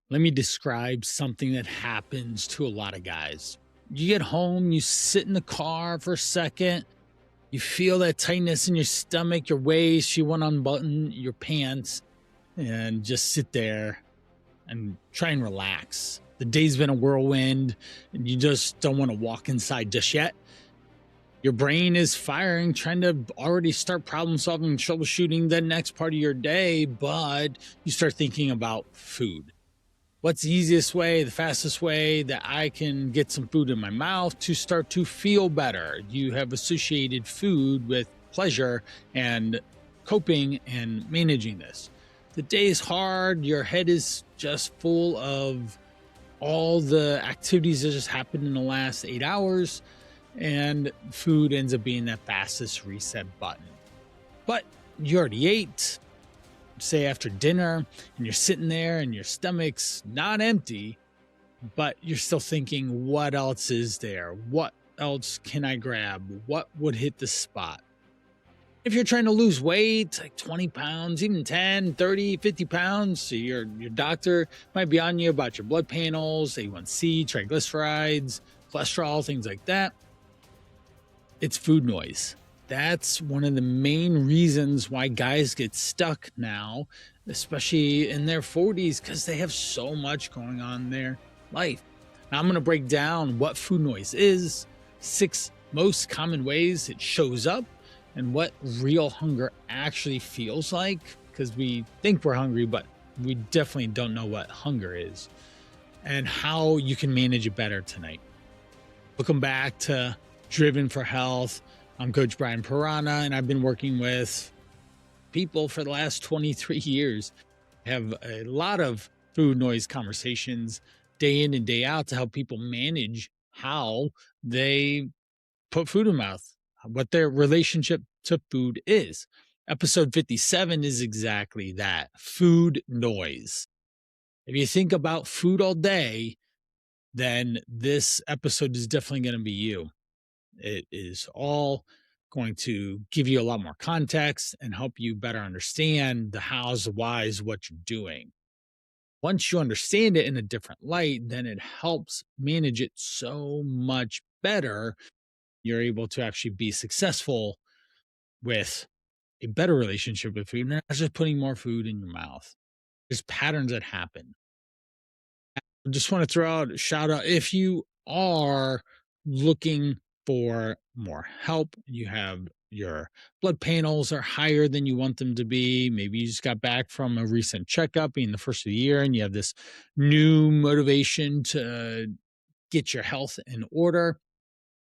Let me describe something that happens to a lot of guys. You get home, you sit in the car for a second, you feel that tightness in your stomach, your waist, you want to unbutton your pants and just sit there and try and relax. The day's been a whirlwind and you just don't want to walk inside just yet. Your brain is firing, trying to already start problem solving, troubleshooting the next part of your day, but you start thinking about food. What's the easiest way, the fastest way that I can get some food in my mouth to start to feel better? You have associated food with pleasure and coping and managing this. The day is hard, your head is just full of all the activities that just happened in the last 8 hours, and food ends up being that fastest reset button. But you already ate, say after dinner, and you're sitting there and your stomach's not empty, but you're still thinking, what else is there? What else can I grab? What would hit the spot? If you're trying to lose weight, like 20 pounds, even 10, 30, 50 pounds, so your doctor might be on you about your blood panels, A1C, triglycerides, cholesterol, things like that. It's food noise. That's one of the main reasons why guys get stuck now, especially in their 40s, because they have so much going on in their life. Now, I'm going to break down what food noise is, 6 most common ways it shows up, and what real hunger actually feels like, because we think we're hungry, but we definitely don't know what hunger is, and how you can manage it better tonight. Welcome back to Driven for Health. I'm Coach Brian Pirana, and I've been working with people for the last 23 years. I have a lot of food noise conversations day in and day out to help people manage how they put food in mouth, what their relationship to food is. Episode 57 is exactly that, food noise. If you think about food all day, then this episode is definitely going to be you. It is all going to give you a lot more context and help you better understand the hows, the whys, what you're doing. Once you understand it in a different light, then it helps manage it so much better. You're able to actually be successful with a better relationship with food, not just putting more food in your mouth. There's patterns that happen. I just want to throw out a shout out if you are looking for more help, you have your blood panels are higher than you want them to be. Maybe you just got back from a recent checkup being the first of the year and you have this new motivation to get your health in order.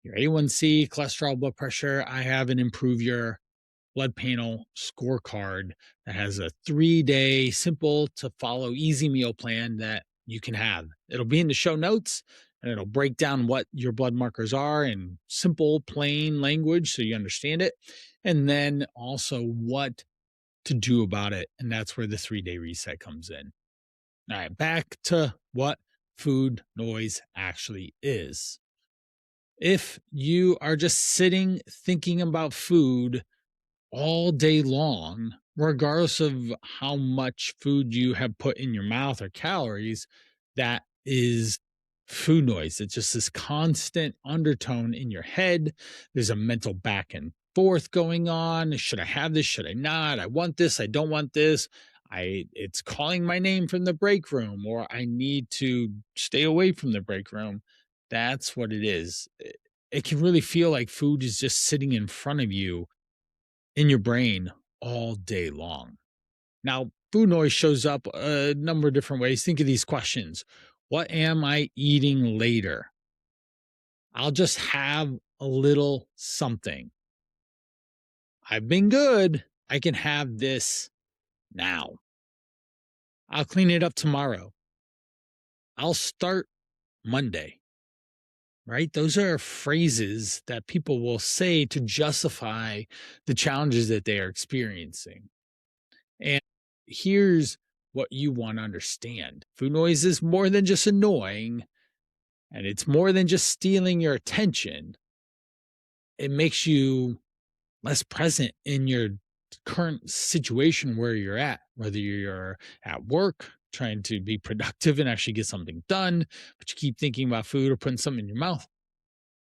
Your A1C, cholesterol, blood pressure. I have an Improve Your Blood Panel scorecard that has a 3-day simple to follow easy meal plan that you can have. It'll be in the show notes and it'll break down what your blood markers are in simple, plain language so you understand it. And then also what to do about it. And that's where the 3-day reset comes in. All right, back to what food noise actually is. If you are just sitting thinking about food all day long, regardless of how much food you have put in your mouth or calories, that is food noise. It's just this constant undertone in your head. There's a mental back and forth going on. Should I have this? Should I not? I want this. I don't want this. It's calling my name from the break room, or I need to stay away from the break room. That's what it is. It can really feel like food is just sitting in front of you in your brain all day long. Now, food noise shows up a number of different ways. Think of these questions. What am I eating later? I'll just have a little something. I've been good. I can have this now. I'll clean it up tomorrow. I'll start Monday. Right? Those are phrases that people will say to justify the challenges that they are experiencing. And here's what you want to understand. Food noise is more than just annoying, and it's more than just stealing your attention. It makes you less present in your current situation where you're at, whether you're at work, trying to be productive and actually get something done, but you keep thinking about food or putting something in your mouth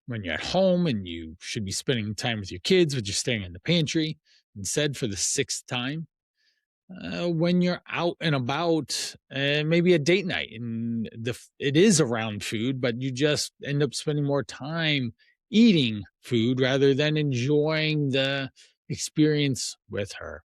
when you're at home and you should be spending time with your kids, but you're staring in the pantry instead for the sixth time. When you're out and about, maybe a date night, and it is around food, but you just end up spending more time eating food rather than enjoying the experience with her.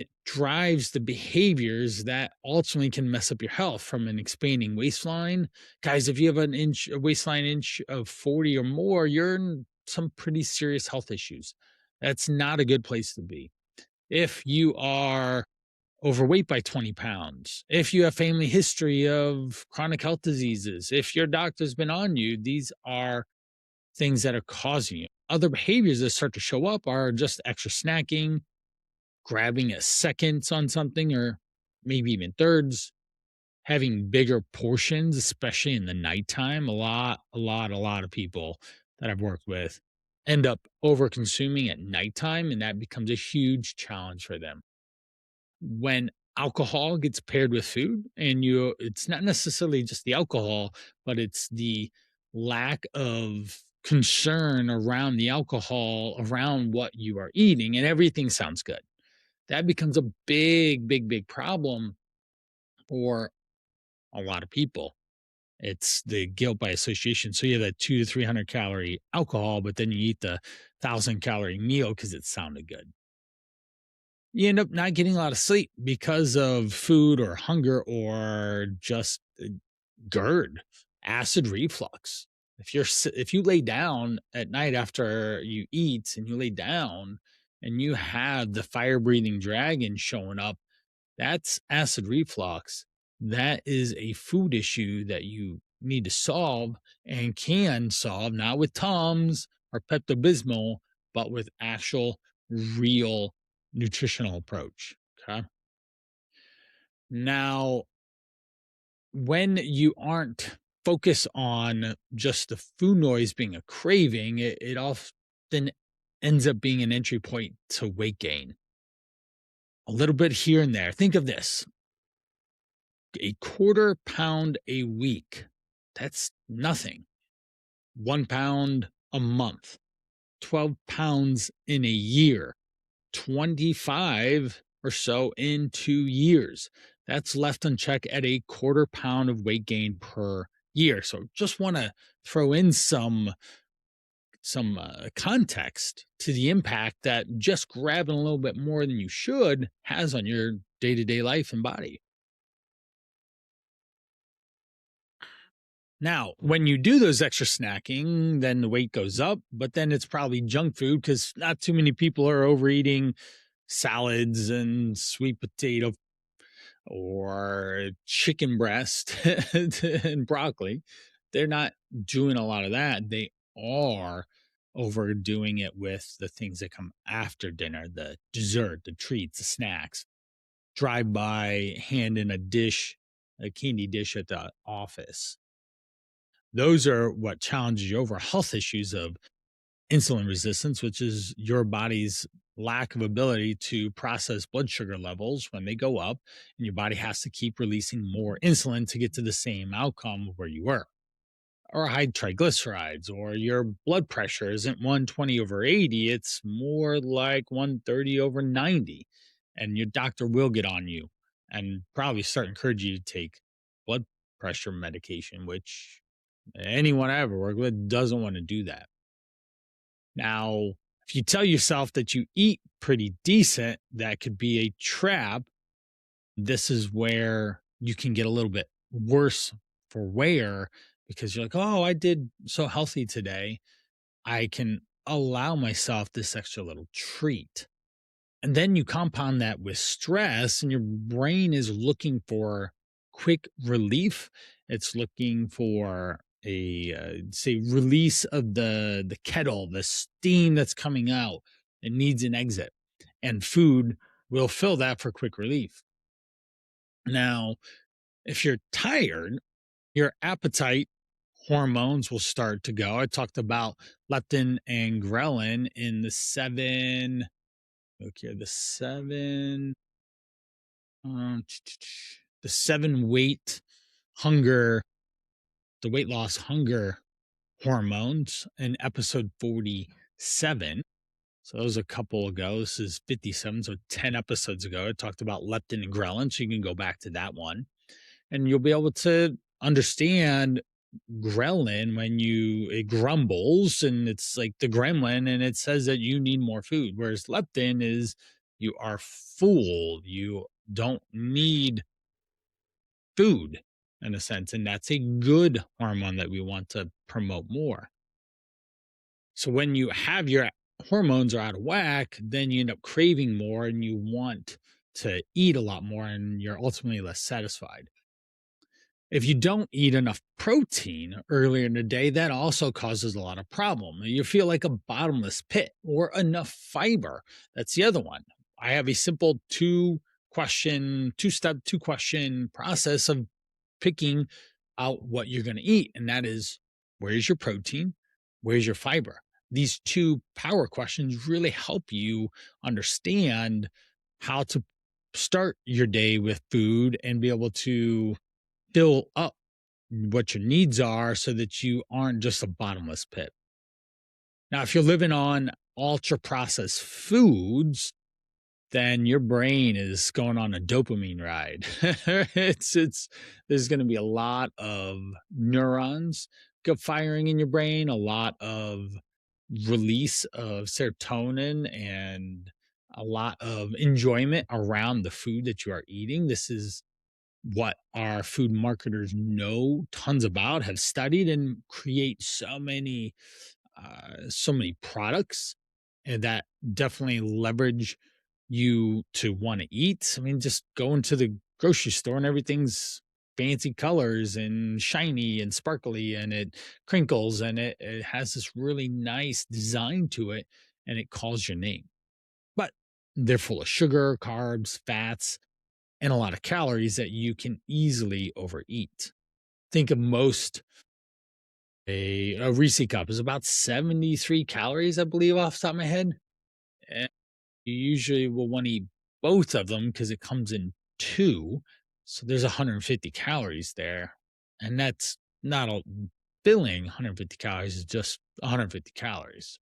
It drives the behaviors that ultimately can mess up your health from an expanding waistline. Guys, if you have a waistline inch of 40 or more, you're in some pretty serious health issues. That's not a good place to be. If you are overweight by 20 pounds, if you have family history of chronic health diseases, if your doctor's been on you, these are things that are causing you. Other behaviors that start to show up are just extra snacking, grabbing a seconds on something, or maybe even thirds, having bigger portions, especially in the nighttime. A lot of people that I've worked with end up over consuming at nighttime, and that becomes a huge challenge for them. When alcohol gets paired with food, and it's not necessarily just the alcohol, but it's the lack of concern around the alcohol, around what you are eating, and everything sounds good, that becomes a big, big, big problem for a lot of people. It's the guilt by association. So you have that 200 to 300 calorie alcohol, but then you eat the 1,000 calorie meal because it sounded good. You end up not getting a lot of sleep because of food or hunger or just GERD, acid reflux. If you lay down at night after you eat and you lay down and you have the fire breathing dragon showing up, that's acid reflux. That is a food issue that you need to solve and can solve, not with Tums or Pepto Bismol, but with actual real nutritional approach. Okay. Now, when you aren't focused on just the food noise being a craving, it often ends up being an entry point to weight gain. A little bit here and there. Think of this: a quarter pound a week. That's nothing. 1 pound a month, 12 pounds in a year, 25 or so in 2 years. That's left unchecked at a quarter pound of weight gain per year. So just want to throw in some context to the impact that just grabbing a little bit more than you should has on your day-to-day life and body. Now, when you do those extra snacking, then the weight goes up, but then it's probably junk food because not too many people are overeating salads and sweet potato or chicken breast and broccoli. They're not doing a lot of that. They are overdoing it with the things that come after dinner, the dessert, the treats, the snacks. Drive by, hand in a dish, a candy dish at the office. Those are what challenges you over health issues of insulin resistance, which is your body's lack of ability to process blood sugar levels when they go up, and your body has to keep releasing more insulin to get to the same outcome where you were. Or high triglycerides, or your blood pressure isn't 120 over 80, it's more like 130 over 90. And your doctor will get on you and probably start encouraging you to take blood pressure medication, which anyone I ever worked with doesn't want to do that. Now, if you tell yourself that you eat pretty decent, that could be a trap. This is where you can get a little bit worse for wear because you're like, oh, I did so healthy today. I can allow myself this extra little treat. And then you compound that with stress, and your brain is looking for quick relief. It's looking for a say release of the kettle, the steam that's coming out. It needs an exit, and food will fill that for quick relief. Now, if you're tired, your appetite hormones will start to go. I talked about leptin and ghrelin in the seven. Look here, the seven The seven hunger, the weight loss hunger hormones in episode 47. So that was a couple ago. This is 57. So 10 episodes ago, I talked about leptin and ghrelin. So you can go back to that one and you'll be able to understand ghrelin when it grumbles and it's like the gremlin and it says that you need more food. Whereas leptin is you are full. You don't need food in a sense. And that's a good hormone that we want to promote more. So when you have your hormones are out of whack, then you end up craving more and you want to eat a lot more and you're ultimately less satisfied. If you don't eat enough protein earlier in the day, that also causes a lot of problem. You feel like a bottomless pit or enough fiber. That's the other one. I have a simple two-step, two-question process of picking out what you're going to eat. And that is, where's your protein? Where's your fiber? These two power questions really help you understand how to start your day with food and be able to fill up what your needs are so that you aren't just a bottomless pit. Now, if you're living on ultra processed foods, then your brain is going on a dopamine ride. it's there's going to be a lot of neurons firing in your brain, a lot of release of serotonin and a lot of enjoyment around the food that you are eating. This is what our food marketers know tons about, have studied, and create so many products and that definitely leverage you to want to eat. I mean, just go into the grocery store and everything's fancy colors and shiny and sparkly and it crinkles and it has this really nice design to it and it calls your name. But they're full of sugar, carbs, fats, and a lot of calories that you can easily overeat. Think of most a Reese cup is about 73 calories, I believe, off the top of my head. And you usually will want to eat both of them because it comes in two. So there's 150 calories there. And that's not a filling 150 calories, is just 150 calories.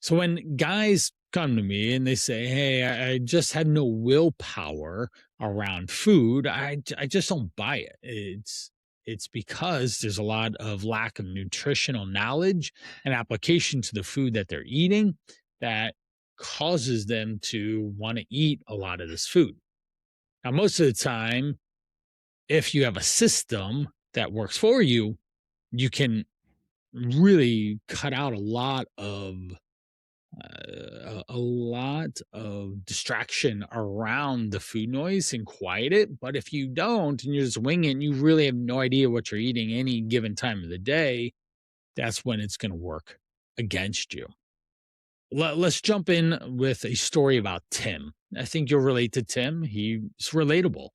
So when guys come to me and they say, "Hey, I just had no willpower around food," I just don't buy it. It's because there's a lot of lack of nutritional knowledge and application to the food that they're eating that causes them to want to eat a lot of this food. Now, most of the time, if you have a system that works for you, you can really cut out a lot of distraction around the food noise and quiet it. But if you don't and you're just winging it and you really have no idea what you're eating any given time of the day, that's when it's going to work against you. Let's jump in with a story about Tim. I think you'll relate to Tim. He's relatable.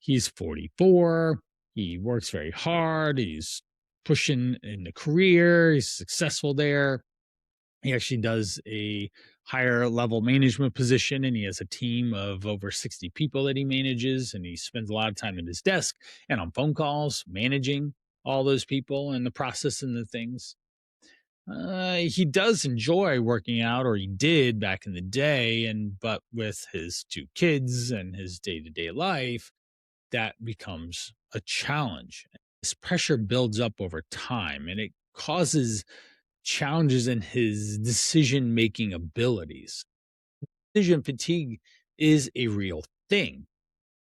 He's 44. He works very hard. He's pushing in the career. He's successful there. He actually does a higher level management position and he has a team of over 60 people that he manages. And he spends a lot of time at his desk and on phone calls, managing all those people and the process and the things. He does enjoy working out, or he did back in the day. But with his two kids and his day to day life, that becomes a challenge. This pressure builds up over time and it causes challenges in his decision making abilities. Decision fatigue is a real thing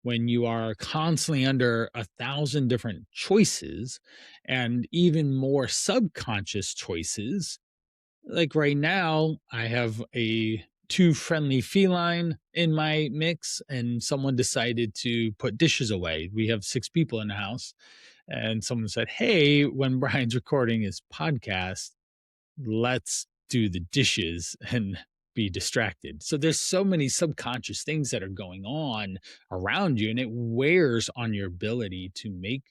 when you are constantly under 1,000 different choices and even more subconscious choices. Like right now, I have a two friendly feline in my mix, and someone decided to put dishes away. We have 6 people in the house, and someone said, "Hey, when Brian's recording his podcast, let's do the dishes and be distracted." So there's so many subconscious things that are going on around you and it wears on your ability to make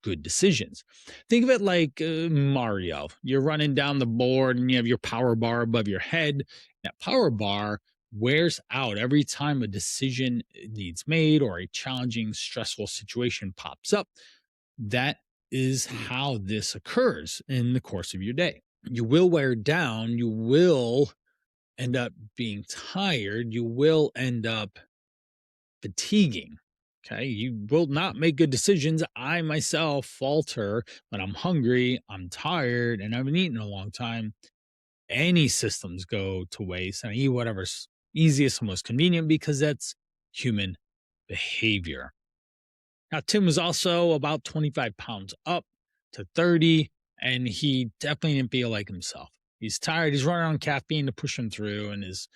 good decisions. Think of it like Mario. You're running down the board and you have your power bar above your head. That power bar wears out every time a decision needs made or a challenging, stressful situation pops up. That is how this occurs in the course of your day. You will wear down, you will end up being tired, you will end up fatiguing. Okay. You will not make good decisions. I myself falter when I'm hungry, I'm tired, and I haven't eaten in a long time. Any systems go to waste, and I eat whatever's easiest and most convenient because that's human behavior. Now, Tim was also about 25 pounds up to 30, and he definitely didn't feel like himself. He's tired. He's running on caffeine to push him through, and his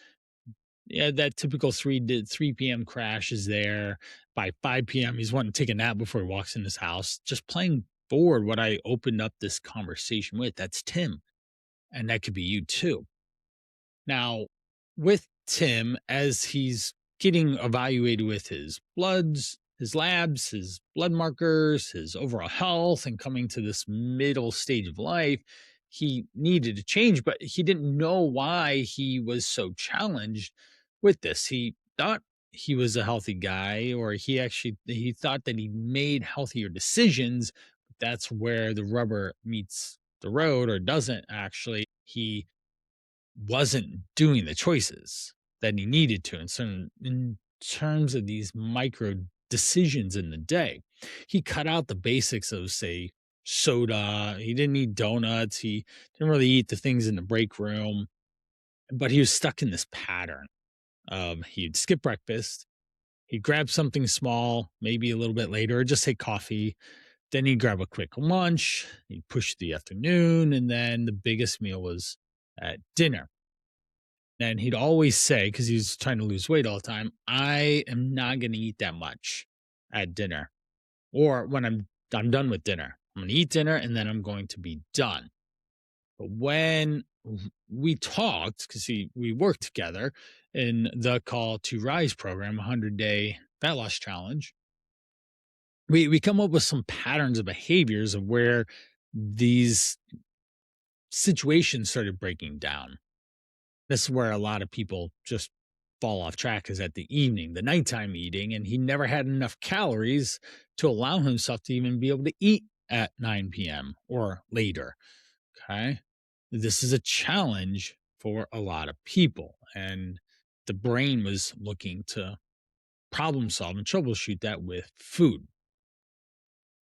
that typical 3 p.m. crash is there. By 5 p.m., he's wanting to take a nap before he walks in his house. Just playing forward what I opened up this conversation with. That's Tim, and that could be you too. Now, with Tim, as he's getting evaluated with his bloods, his labs, his blood markers, his overall health, and coming to this middle stage of life, he needed to change, but he didn't know why he was so challenged with this. He thought he was a healthy guy, or he thought that he made healthier decisions. That's where the rubber meets the road, or doesn't actually. He wasn't doing the choices that he needed to. And so, in terms of these micro decisions in the day, he cut out the basics of, say, soda. He didn't eat donuts. He didn't really eat the things in the break room, but he was stuck in this pattern. He'd skip breakfast. He'd grab something small, maybe a little bit later, or just say coffee. Then he'd grab a quick lunch. He'd push the afternoon. And then the biggest meal was at dinner. And he'd always say, because he was trying to lose weight all the time, I am not going to eat that much at dinner, or when I'm done with dinner. I'm going to eat dinner and then I'm going to be done. But when we talked, because we worked together in the Call to Rise program, 100-day fat loss challenge, we come up with some patterns of behaviors of where these situations started breaking down. This is where a lot of people just fall off track, is at the evening, the nighttime eating, and he never had enough calories to allow himself to even be able to eat at 9 p.m. or later. Okay. This is a challenge for a lot of people, and the brain was looking to problem solve and troubleshoot that with food.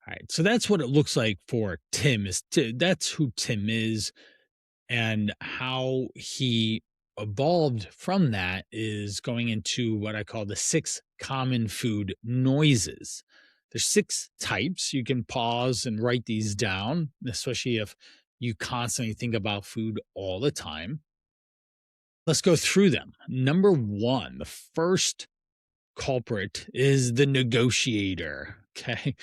All right. So that's what it looks like for Tim. That's who Tim is. And how he evolved from that is going into what I call the 6 common food noises. There's 6 types. You can pause and write these down, especially if you constantly think about food all the time. Let's go through them. Number 1, the first culprit is the negotiator. Okay.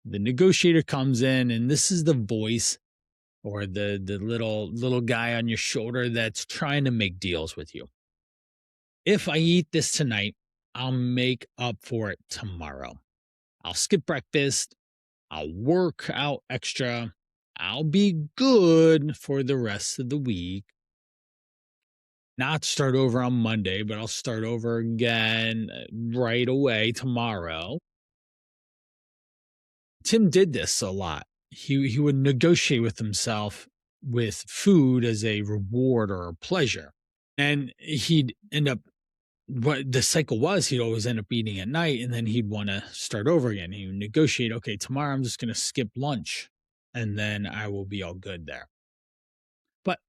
The negotiator comes in, and this is the voice, or the little guy on your shoulder that's trying to make deals with you. If I eat this tonight, I'll make up for it tomorrow. I'll skip breakfast. I'll work out extra. I'll be good for the rest of the week. Not start over on Monday, but I'll start over again right away tomorrow. Tim did this a lot. He would negotiate with himself with food as a reward or a pleasure. And he'd end up, what the cycle was, he'd always end up eating at night, and then he'd want to start over again. He would negotiate, okay, tomorrow I'm just going to skip lunch and then I will be all good there. But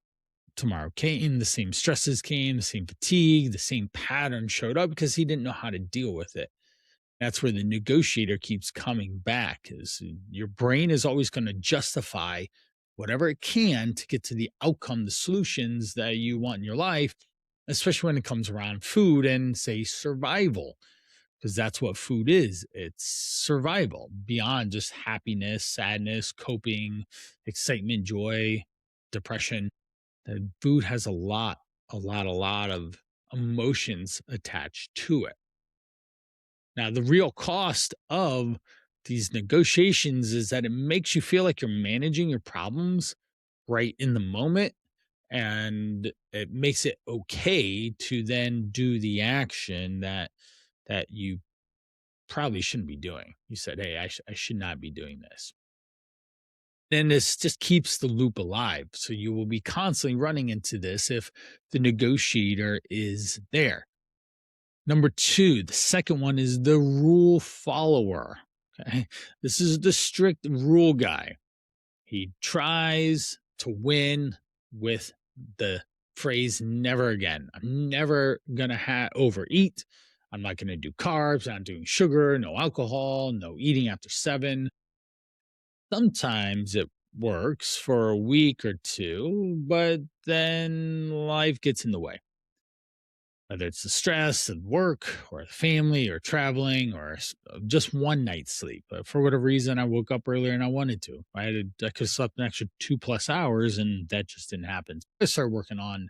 tomorrow came, the same stresses came, the same fatigue, the same pattern showed up because he didn't know how to deal with it. That's where the negotiator keeps coming back, is your brain is always going to justify whatever it can to get to the outcome, the solutions that you want in your life, especially when it comes around food and, say, survival, because that's what food is. It's survival beyond just happiness, sadness, coping, excitement, joy, depression. The food has a lot of emotions attached to it. Now, the real cost of these negotiations is that it makes you feel like you're managing your problems right in the moment. and it makes it okay to then do the action that you probably shouldn't be doing. You said, "Hey, I should not be doing this." Then this just keeps the loop alive. So you will be constantly running into this if the negotiator is there. Number two, the second one is the rule follower. Okay. This is the strict rule guy. He tries to win with the phrase never again. I'm never going to overeat. I'm not going to do carbs. I'm not doing sugar, no alcohol, no eating after 7. Sometimes it works for a week or two, but then life gets in the way. Whether it's the stress of work or the family or traveling or just one night's sleep. But for whatever reason, I woke up earlier and I wanted to. I could have slept an extra 2+ hours and that just didn't happen. I started working on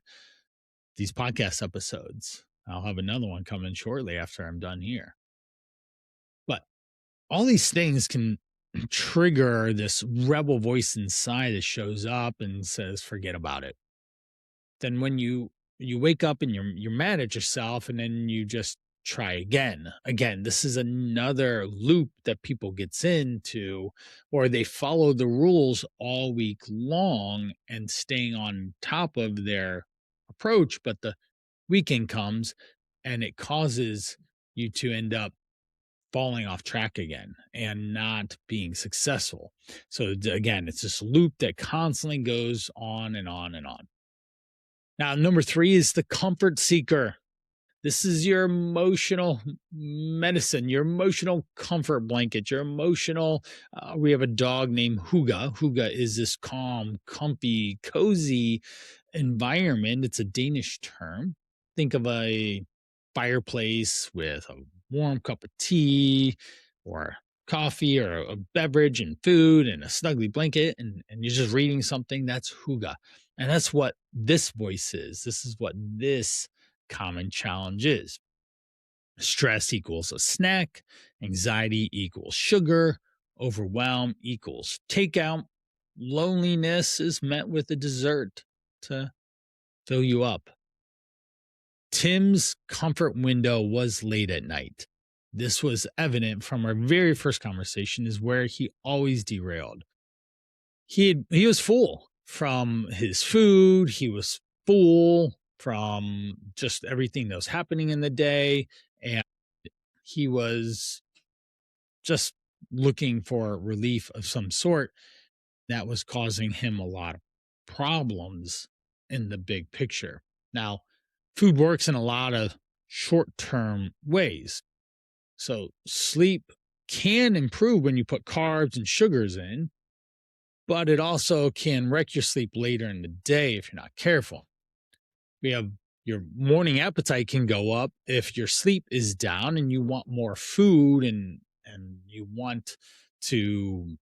these podcast episodes. I'll have another one coming shortly after I'm done here. But all these things can trigger this rebel voice inside that shows up and says, forget about it. Then when you wake up and you're mad at yourself and then you just try again, this is another loop that people gets into, or they follow the rules all week long and staying on top of their approach, but the weekend comes and it causes you to end up falling off track again and not being successful. So again, it's this loop that constantly goes on and on and on. Now, number three is the comfort seeker. This is your emotional medicine, your emotional comfort blanket, your emotional. We have a dog named Huga. Huga is this calm, comfy, cozy environment. It's a Danish term. Think of a fireplace with a warm cup of tea or coffee or a beverage and food and a snuggly blanket, and you're just reading something. That's Huga. And that's what this voice is. This is what this common challenge is. Stress equals a snack, anxiety equals sugar, overwhelm equals takeout, loneliness is met with a dessert to fill you up. Tim's comfort window was late at night. This was evident from our very first conversation, is where he always derailed. He was full from his food, he was full from just everything that was happening in the day, and he was just looking for relief of some sort that was causing him a lot of problems in the big picture. Now, food works in a lot of short-term ways. So sleep can improve when you put carbs and sugars in, but it also can wreck your sleep later in the day if you're not careful. We have your morning appetite can go up if your sleep is down and you want more food and you want to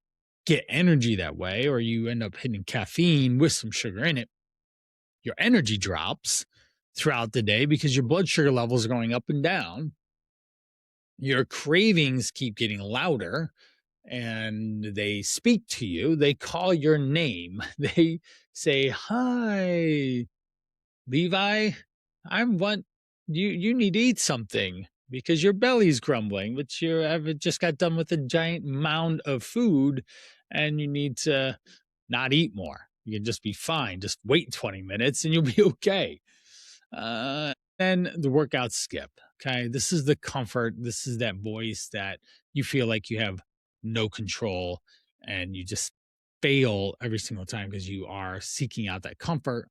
get energy that way, or you end up hitting caffeine with some sugar in it. Your energy drops throughout the day because your blood sugar levels are going up and down. Your cravings keep getting louder and they speak to you. They call your name. They say, "Hi, Levi, I'm want you need to eat something because your belly's grumbling, but you have just got done with a giant mound of food and you need to not eat more. You can just be fine. Just wait 20 minutes and you'll be okay." Then the workout skip. Okay. This is the comfort. This is that voice that you feel like you have no control and you just fail every single time because you are seeking out that comfort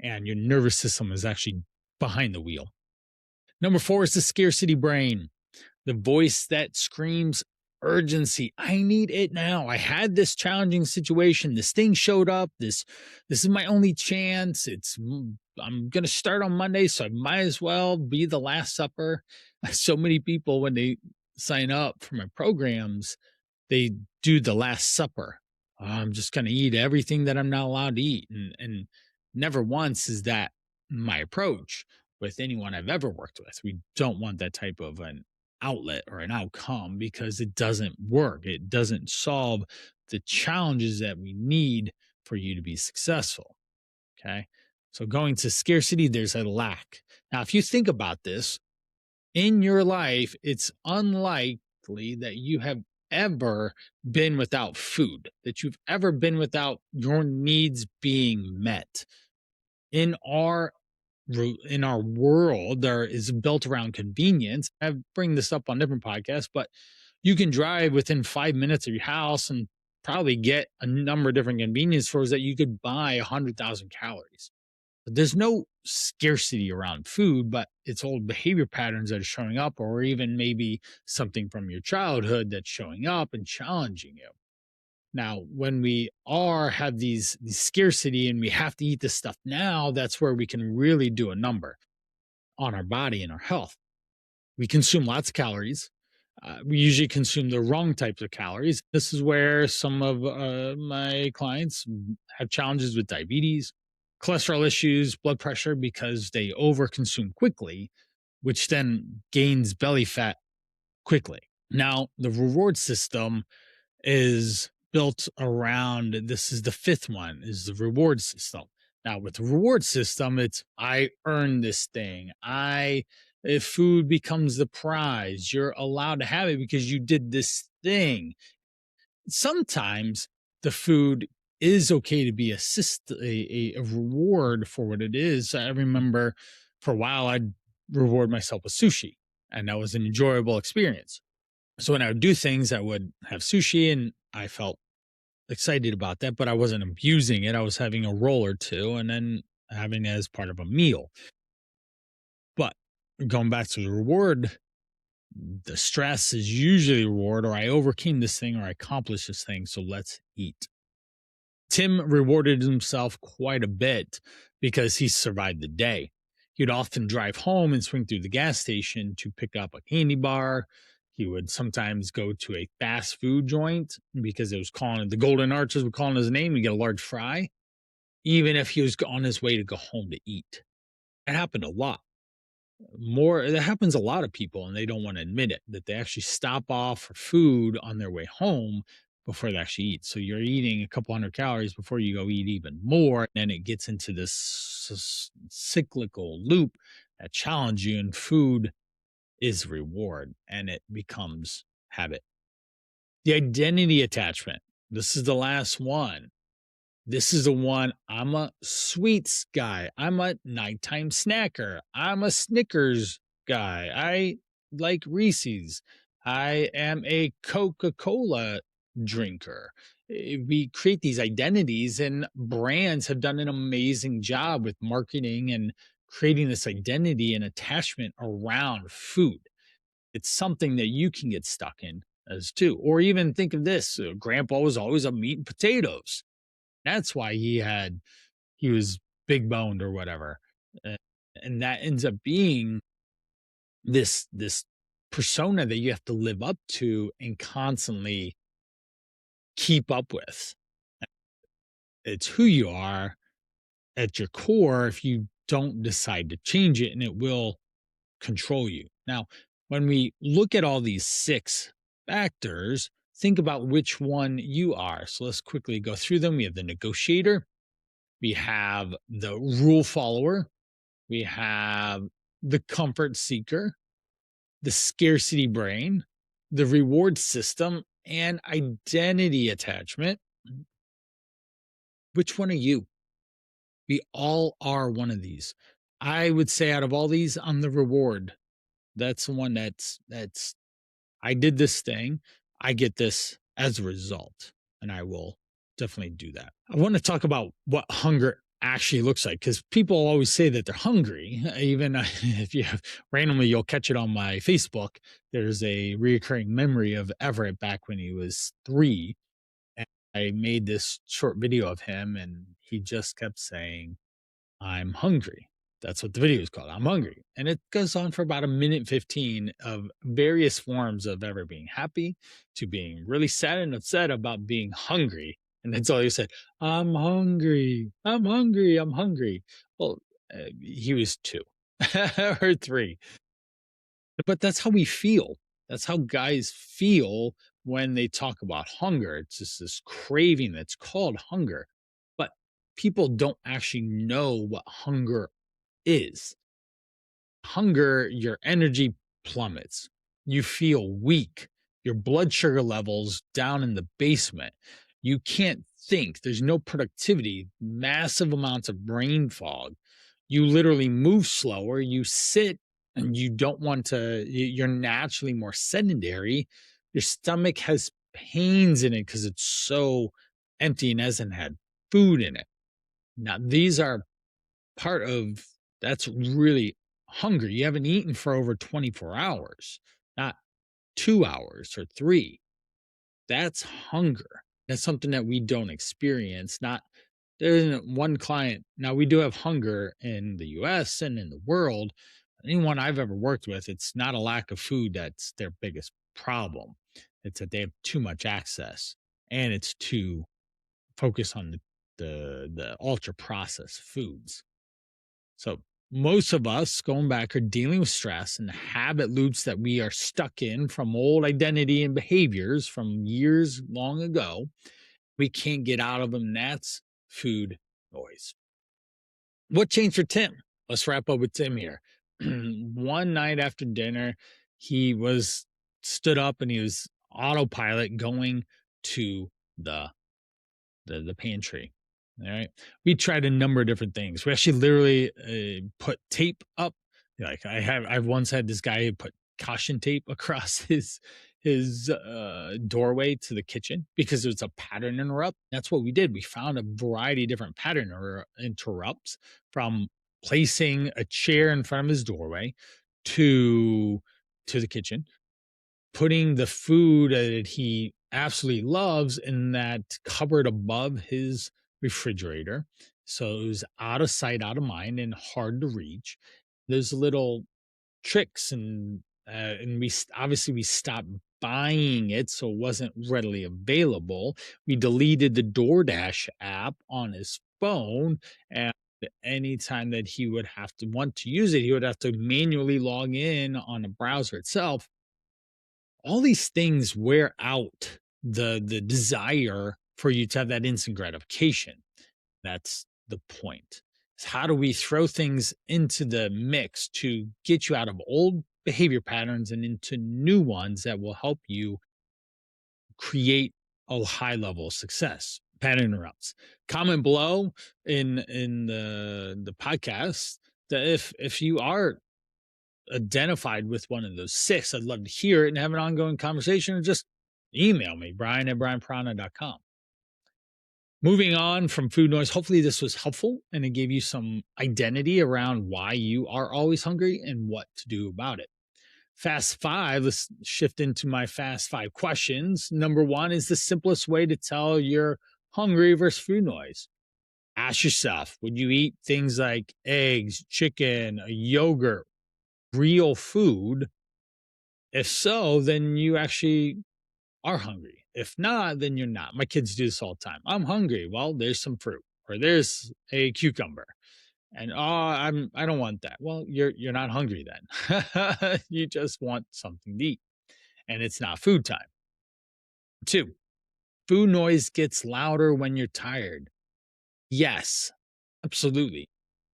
and your nervous system is actually behind the wheel. Number four is the scarcity brain, the voice that screams urgency. I need it now. I had this challenging situation. This thing showed up. This is my only chance. I'm going to start on Monday, so I might as well be the last supper. So many people, when they sign up for my programs, they do the last supper. I'm just going to eat everything that I'm not allowed to eat. And never once is that my approach with anyone I've ever worked with. We don't want that type of an outlet or an outcome because it doesn't work. It doesn't solve the challenges that we need for you to be successful. Okay. So going to scarcity, there's a lack. Now, if you think about this in your life, it's unlikely that you have ever been without food, that you've ever been without your needs being met. In our in our world, there is built around convenience. I bring this up on different podcasts, but you can drive within 5 minutes of your house and probably get a number of different convenience stores that you could buy 100,000 calories. There's no scarcity around food, but it's old behavior patterns that are showing up, or even maybe something from your childhood that's showing up and challenging you. Now, when we are have these scarcity and we have to eat this stuff now, that's where we can really do a number on our body and our health. We consume lots of calories. We usually consume the wrong types of calories. This is where some of my clients have challenges with diabetes, cholesterol issues, blood pressure, because they overconsume quickly, which then gains belly fat quickly. Now, the reward system is built around, this is the fifth one, is the reward system. Now, with the reward system, it's I earn this thing. If food becomes the prize, you're allowed to have it because you did this thing. Sometimes the food is okay to be a reward for what it is. I remember for a while I'd reward myself with sushi, and that was an enjoyable experience. So when I would do things, I would have sushi and I felt excited about that, but I wasn't abusing it. I was having a roll or two and then having it as part of a meal. But going back to the reward, the stress is usually reward, or I overcame this thing or I accomplished this thing. So let's eat. Tim rewarded himself quite a bit because he survived the day. He'd often drive home and swing through the gas station to pick up a candy bar. He would sometimes go to a fast food joint because it was calling the Golden Arches were calling his name. You get a large fry, even if he was on his way to go home to eat. It happened a lot. That happens a lot of people and they don't want to admit it, that they actually stop off for food on their way home before they actually eat. So you're eating a couple hundred calories before you go eat even more, and it gets into this cyclical loop that challenge you, and food is reward and it becomes habit. The identity attachment, this is the last one. This is the one. I'm a sweets guy. I'm a nighttime snacker. I'm a Snickers guy. I like Reese's. I am a Coca-Cola drinker. We create these identities, and brands have done an amazing job with marketing and creating this identity and attachment around food. It's something that you can get stuck in as too. Or even think of this, grandpa was always a meat and potatoes. That's why he was big boned or whatever. Uh, and that ends up being this persona that you have to live up to and constantly keep up with. It's who you are at your core if you don't decide to change it, and it will control you. Now, when we look at all these six factors, think about which one you are. So let's quickly go through them. We have the negotiator, we have the rule follower, we have the comfort seeker, the scarcity brain, the reward system, and identity attachment. Which one are you? We all are one of these. I would say out of all these, I'm the reward. That's the one that's I did this thing. I get this as a result, and I will definitely do that. I want to talk about what hunger actually looks like, because people always say that they're hungry. Even if you have randomly, you'll catch it on my Facebook. There's a reoccurring memory of Everett back when he was 3. And I made this short video of him, and he just kept saying, I'm hungry. That's what the video is called. I'm hungry. And it goes on for about a minute 15 of various forms of ever being happy to being really sad and upset about being hungry. And that's all he said. I'm hungry. I'm hungry. I'm hungry. Well, he was 2 or 3. But that's how we feel. That's how guys feel when they talk about hunger. It's just this craving that's called hunger. But people don't actually know what hunger is. Hunger, your energy plummets. You feel weak. Your blood sugar levels down in the basement. You can't think. There's no productivity, massive amounts of brain fog. You literally move slower. You sit and you don't want to, you're naturally more sedentary. Your stomach has pains in it because it's so empty and hasn't had food in it. Now, these are part of that's really hungry. You haven't eaten for over 24 hours, not 2 hours or three. That's hunger. That's something that we don't experience. Not there isn't one client. Now we do have hunger in the US and in the world. Anyone I've ever worked with, it's not a lack of food that's their biggest problem. It's that they have too much access and it's too focused on the ultra processed foods. So most of us going back are dealing with stress and the habit loops that we are stuck in from old identity and behaviors from years long ago. We can't get out of them. And that's food noise. What changed for Tim? Let's wrap up with Tim here. One night after dinner, he was stood up and he was autopilot going to the the pantry. All right. We tried a number of different things. We actually literally put tape up. Like I've once had this guy who put caution tape across his doorway to the kitchen because it was a pattern interrupt. That's what we did. We found a variety of different pattern interrupts, from placing a chair in front of his doorway to the kitchen, putting the food that he absolutely loves in that cupboard above his refrigerator. So it was out of sight, out of mind, and hard to reach. There's little tricks, and obviously we stopped buying it, so it wasn't readily available. We deleted the DoorDash app on his phone, and anytime that he would have to want to use it, he would have to manually log in on the browser itself. All these things wear out the desire for you to have that instant gratification. That's the point. Is how do we throw things into the mix to get you out of old behavior patterns and into new ones that will help you create a high level of success? Pattern interrupts. Comment below in the podcast that if you are identified with one of those six, I'd love to hear it and have an ongoing conversation, or just email me, brian@brianprana.com. Moving on from food noise, hopefully this was helpful and it gave you some identity around why you are always hungry and what to do about it. Fast five, let's shift into my fast five questions. Number one is the simplest way to tell you're hungry versus food noise. Ask yourself, would you eat things like eggs, chicken, a yogurt, real food? If so, then you actually are hungry. If not, then you're not. My kids do this all the time. I'm hungry. Well, there's some fruit, or there's a cucumber. And I don't want that. Well, you're not hungry then. You just want something to eat. And it's not food time. Two, food noise gets louder when you're tired. Yes, absolutely.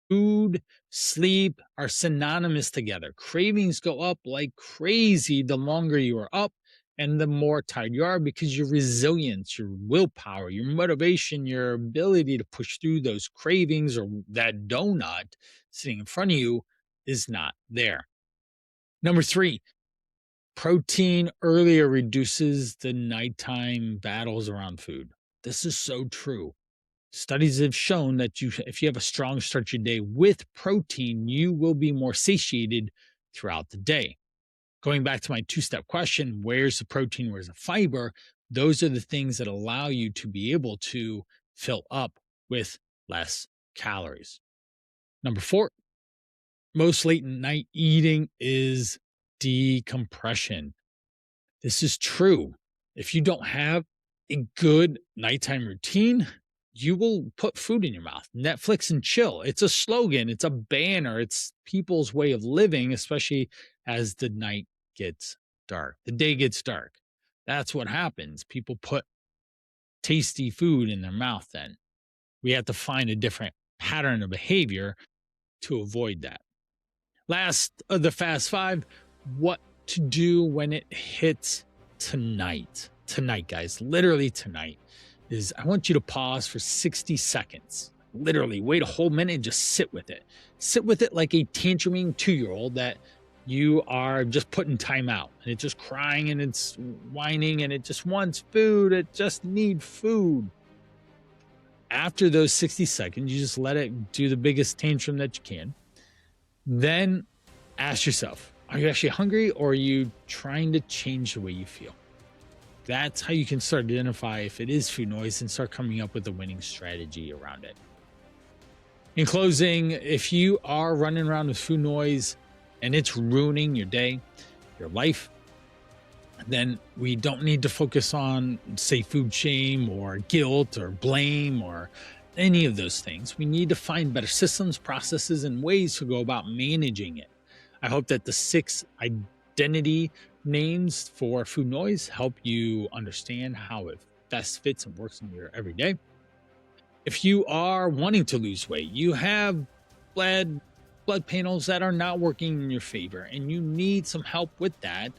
Food, sleep are synonymous together. Cravings go up like crazy the longer you are up and the more tired you are, because your resilience, your willpower, your motivation, your ability to push through those cravings or that donut sitting in front of you is not there. Number three, protein earlier reduces the nighttime battles around food. This is so true. Studies have shown that if you have a strong start to your day with protein, you will be more satiated throughout the day. Going back to my two-step question, where's the protein, where's the fiber? Those are the things that allow you to be able to fill up with less calories. Number four, most late night eating is decompression. This is true. If you don't have a good nighttime routine, you will put food in your mouth. Netflix and chill. It's a slogan, it's a banner, it's people's way of living, especially as the night gets dark, the day gets dark. That's what happens. People put tasty food in their mouth then. We have to find a different pattern of behavior to avoid that. Last of the fast five, what to do when it hits tonight. Tonight, guys, literally tonight, is I want you to pause for 60 seconds. Literally, wait a whole minute and just sit with it. Sit with it like a tantruming 2-year-old that you are just putting time out, and it's just crying and it's whining and it just wants food. It just needs food. After those 60 seconds, you just let it do the biggest tantrum that you can. Then ask yourself, are you actually hungry, or are you trying to change the way you feel? That's how you can start to identify if it is food noise and start coming up with a winning strategy around it. In closing, if you are running around with food noise and it's ruining your day, your life, then we don't need to focus on, say, food shame or guilt or blame or any of those things. We need to find better systems, processes, and ways to go about managing it. I hope that the 6 identity names for food noise help you understand how it best fits and works in your everyday. If you are wanting to lose weight, you have blood panels that are not working in your favor, and you need some help with that,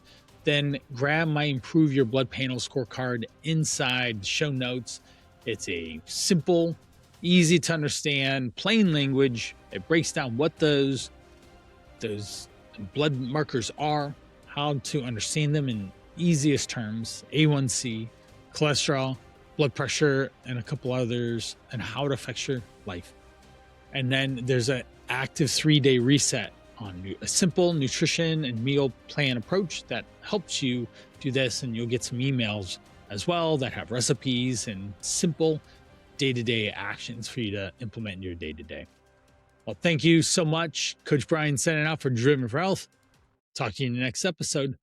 then grab my Improve Your Blood Panel scorecard inside the show notes. It's a simple, easy to understand, plain language. It breaks down what those blood markers are, how to understand them in easiest terms, A1C, cholesterol, blood pressure, and a couple others, and how it affects your life. And then there's an active 3-day reset on a simple nutrition and meal plan approach that helps you do this. And you'll get some emails as well that have recipes and simple day-to-day actions for you to implement in your day-to-day. Well, thank you so much. Coach Brian signing out for Driven for Health. Talk to you in the next episode.